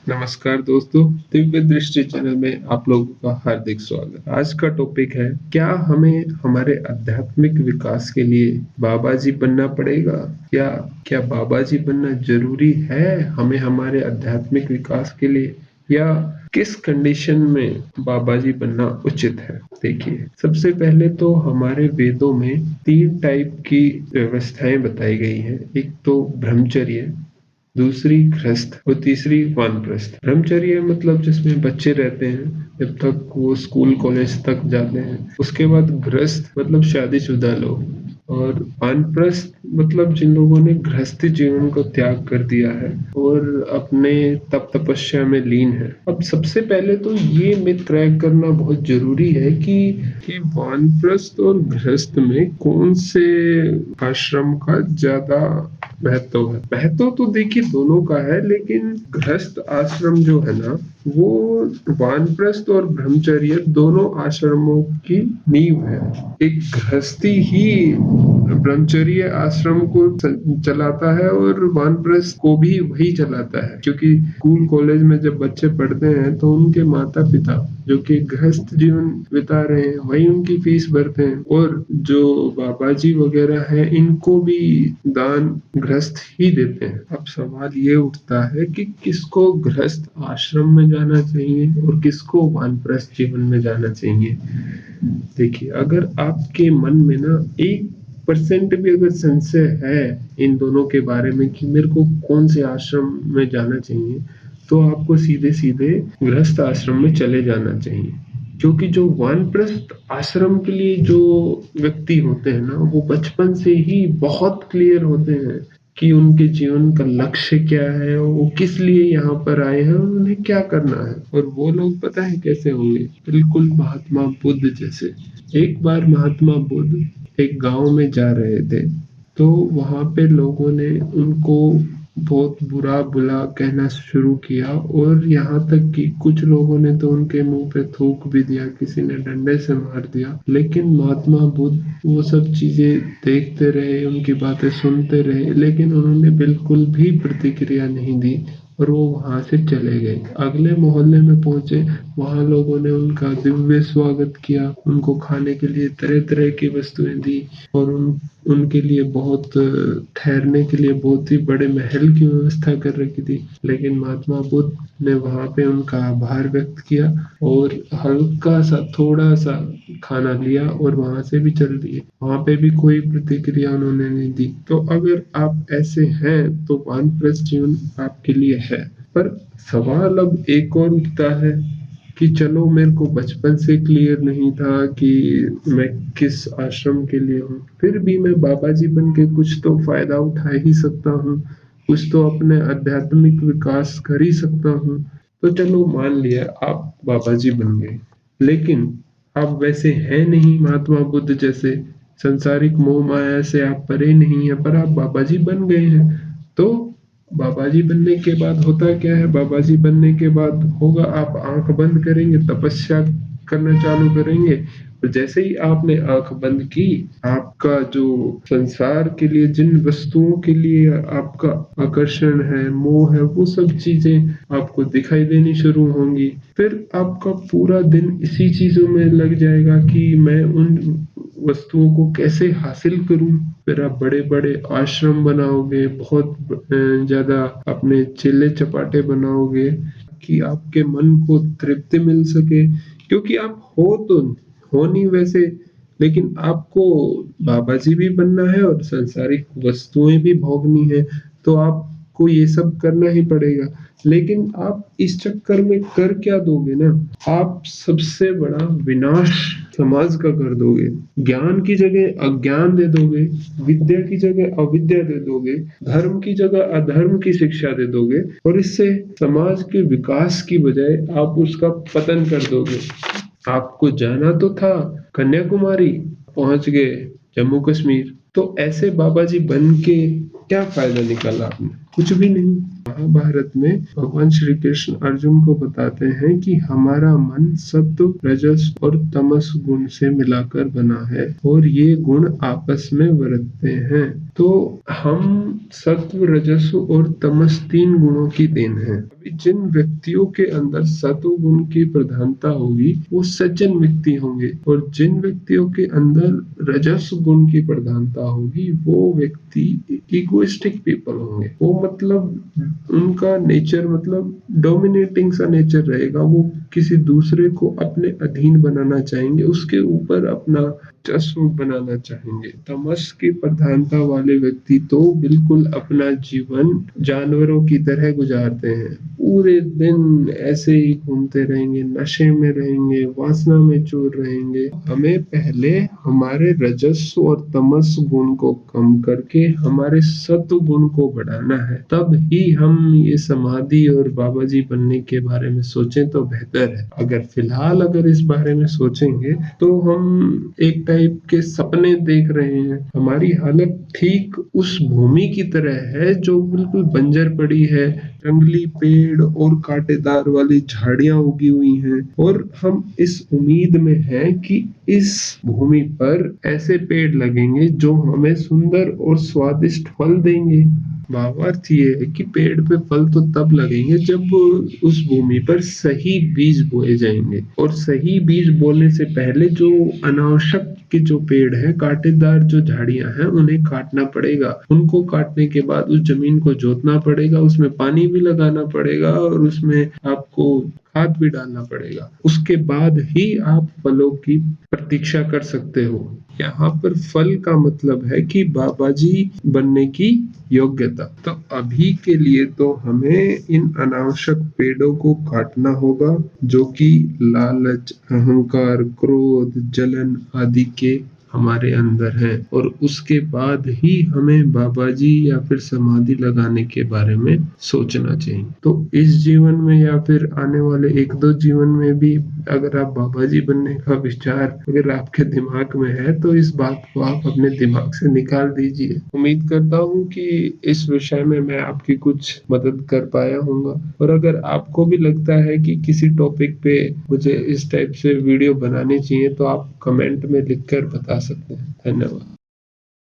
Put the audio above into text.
नमस्कार दोस्तों, दिव्य दृष्टि चैनल में आप लोगों का हार्दिक स्वागत। आज का टॉपिक है, क्या हमें हमारे आध्यात्मिक विकास के लिए बाबा जी बनना पड़ेगा? या क्या बाबा जी बनना जरूरी है हमें हमारे आध्यात्मिक विकास के लिए, या किस कंडीशन में बाबा जी बनना उचित है? देखिए, सबसे पहले तो हमारे वेदों में 3 टाइप की व्यवस्थाएं बताई गई हैं। एक तो ब्रह्मचर्य, दूसरी गृहस्थ और तीसरी वानप्रस्थ। ब्रह्मचर्य मतलब जिसमें बच्चे रहते हैं जब तक वो स्कूल कॉलेज तक जाते हैं। उसके बाद गृहस्थ मतलब शादीशुदा लोग, और वानप्रस्थ मतलब जिन लोगों ने गृहस्थी जीवन को त्याग कर दिया है और अपने तप तपस्या में लीन है। अब सबसे पहले तो ये मिथ क्रैक करना बहुत जरूरी है कि वानप्रस्थ और गृहस्थ में कौन से आश्रम का ज्यादा महत्व है। महत्व तो देखिए दोनों का है, लेकिन गृहस्थ आश्रम जो है ना, वो वानप्रस्थ और ब्रह्मचर्य दोनों आश्रमों की नींव है। एक गृहस्थी ही ब्रह्मचर्य आश्रम को चलाता है और वानप्रस्थ को भी वही चलाता है, क्योंकि स्कूल कॉलेज में जब बच्चे पढ़ते हैं तो उनके माता पिता जो कि गृहस्थ जीवन बिता रहे हैं वही उनकी फीस भरते हैं, और जो बाबा जी वगैरह हैं इनको भी दान गृहस्थ ही देते हैं। अब सवाल ये उठता है कि किसको गृहस्थ आश्रम में जाना चाहिए और किसको वानप्रस्थ जीवन में जाना चाहिए। देखिए, अगर आपके मन में ना 1% भी अगर संशय है इन दोनों के बारे में कि मेरे को कौन से आश्रम में जाना चाहिए, तो आपको सीधे सीधे गृहस्थ आश्रम में चले जाना चाहिए। क्योंकि जो वानप्रस्थ आश्रम के लिए जो व्यक्ति होते हैं ना, वो बचपन से ही बहुत क्लियर होते हैं कि उनके जीवन का लक्ष्य क्या है, वो किस लिए यहाँ पर आए हैं और उन्हें क्या करना है। और वो लोग पता है कैसे होंगे? बिल्कुल महात्मा बुद्ध जैसे। एक बार महात्मा बुद्ध एक गांव में जा रहे थे, तो वहां पे लोगों ने उनको बहुत बुरा बुरा कहना शुरू किया, और यहाँ तक कि कुछ लोगों ने तो उनके मुंह पे थूक भी दिया, किसी ने डंडे से मार दिया। लेकिन महात्मा बुद्ध वो सब चीजें देखते रहे, उनकी बातें सुनते रहे, लेकिन उन्होंने बिल्कुल भी प्रतिक्रिया नहीं दी और वो वहां से चले गए। अगले मोहल्ले में पहुंचे, वहां लोगों ने उनका दिव्य स्वागत किया, उनको खाने के लिए तरह तरह की वस्तुएं दी, और उनके लिए बहुत ठहरने के लिए बहुत ही बड़े महल की व्यवस्था कर रखी थी। लेकिन महात्मा बुद्ध ने वहां पे उनका आभार व्यक्त किया और हल्का सा थोड़ा सा खाना लिया और वहां से भी चल दिए। वहां पे भी कोई प्रतिक्रिया उन्होंने नहीं दी। तो अगर आप ऐसे हैं तो वानप्रस्थ जीवन आपके लिए है। पर सवाल अब एक और उठता है कि चलो, मेरे को बचपन से क्लियर नहीं था कि मैं किस आश्रम के लिए हूँ, फिर भी मैं बाबा जी बन के कुछ तो फायदा उठा ही सकता हूँ, कुछ तो अपने आध्यात्मिक विकास कर ही सकता हूँ। तो चलो, मान लिया आप बाबा जी बन गए, लेकिन आप वैसे हैं नहीं महात्मा बुद्ध जैसे। संसारिक मोह माया से आप परे नहीं है, पर आप बाबा जी बन गए हैं। तो बाबा जी बनने के बाद होता क्या है? बाबा जी बनने के बाद होगा, आप आंख बंद करेंगे, तपस्या करना चालू करेंगे, और जैसे ही आपने आंख बंद की, आपका जो संसार के लिए जिन वस्तुओं के लिए आपका आकर्षण है, मोह है, वो सब चीजें आपको दिखाई देनी शुरू होंगी। फिर आपका पूरा दिन इसी चीजों में लग जाएगा कि मैं उन वस्तुओं को कैसे हासिल करूं। फिर आप बड़े बड़े आश्रम बनाओगे, बहुत ज्यादा अपने चेले चपाटे बनाओगे कि आपके मन को तृप्ति मिल सके। क्योंकि आप हो नहीं वैसे, लेकिन आपको बाबा जी भी बनना है और सांसारिक वस्तुएं भी भोगनी है, तो आपको ये सब करना ही पड़ेगा। लेकिन आप इस चक्कर में कर क्या दोगे ना? आप सबसे बड़ा विनाश समाज का कर दोगे। ज्ञान की जगह अज्ञान दे दोगे, विद्या की जगह अविद्या दे दोगे, धर्म की जगह अधर्म की शिक्षा दे दोगे, और इससे समाज के विकास की बजाय आप उसका पतन कर दोगे। आपको जाना तो था कन्याकुमारी, पहुंच गए जम्मू कश्मीर। तो ऐसे बाबा जी बन के क्या फायदा निकाला आपने? कुछ भी नहीं। महाभारत में भगवान श्री कृष्ण अर्जुन को बताते हैं कि हमारा मन सत्व, रजस और तमस गुण से मिलाकर बना है, और ये गुण आपस में बरतते हैं। तो हम सत्व, रजस और तमस 3 गुणों की देन हैं। अभी जिन व्यक्तियों के अंदर सत्व गुण की प्रधानता होगी वो सज्जन व्यक्ति होंगे, और जिन व्यक्तियों के अंदर रजस गुण की प्रधानता होगी वो व्यक्ति इगोइस्टिक पीपल होंगे। वो मतलब उनका नेचर मतलब डोमिनेटिंग सा नेचर रहेगा। वो किसी दूसरे को अपने अधीन बनाना चाहेंगे, उसके ऊपर अपना वर्चस्व बनाना चाहेंगे। तमस की प्रधानता वाले व्यक्ति तो बिल्कुल अपना जीवन जानवरों की तरह गुजारते हैं। पूरे दिन ऐसे ही घूमते रहेंगे, नशे में रहेंगे, वासना में चूर रहेंगे। हमें पहले हमारे रजस और तमस गुण को कम करके हमारे सत्व गुण को बढ़ाना है, तब ही हम ये समाधि और बाबा जी बनने के बारे में सोचें तो बेहतर है। अगर फिलहाल अगर इस बारे में सोचेंगे तो हम एक टाइप के सपने देख रहे हैं। हमारी हालत ठीक उस भूमि की तरह है जो बिल्कुल बंजर पड़ी है, जंगली पेड़ और कांटेदार वाली झाड़ियां उगी हुई हैं, और हम इस उम्मीद में हैं कि इस भूमि पर ऐसे पेड़ लगेंगे जो हमें सुंदर और स्वादिष्ट फल देंगे। भावार्थ ये है कि पेड़ पे फल तो तब लगेंगे जब उस भूमि पर सही बीज बोए जाएंगे, और सही बीज बोने से पहले जो अनावश्यक के जो पेड़ है, कांटेदार जो झाड़ियां हैं, उन्हें काटना पड़ेगा। उनको काटने के बाद उस जमीन को जोतना पड़ेगा, उसमें पानी भी लगाना पड़ेगा और उसमें आपको खाद भी डालना पड़ेगा। उसके बाद ही आप फलों की प्रतीक्षा कर सकते हो। यहाँ पर फल का मतलब है कि बाबा जी बनने की योग्यता। तो अभी के लिए तो हमें इन अनावश्यक पेड़ों को काटना होगा जो कि लालच, अहंकार, क्रोध, जलन आदि के हमारे अंदर है, और उसके बाद ही हमें बाबा जी या फिर समाधि लगाने के बारे में सोचना चाहिए। तो इस जीवन में या फिर आने वाले एक दो जीवन में भी अगर आप बाबा जी बनने का विचार अगर आपके दिमाग में है तो इस बात को आप अपने दिमाग से निकाल दीजिए। उम्मीद करता हूँ कि इस विषय में मैं आपकी कुछ मदद कर पाया हूँगा, और अगर आपको भी लगता है कि किसी टॉपिक पे मुझे इस टाइप से वीडियो बनानी चाहिए तो आप कमेंट में लिखकर बता सकते हैं। धन्यवाद।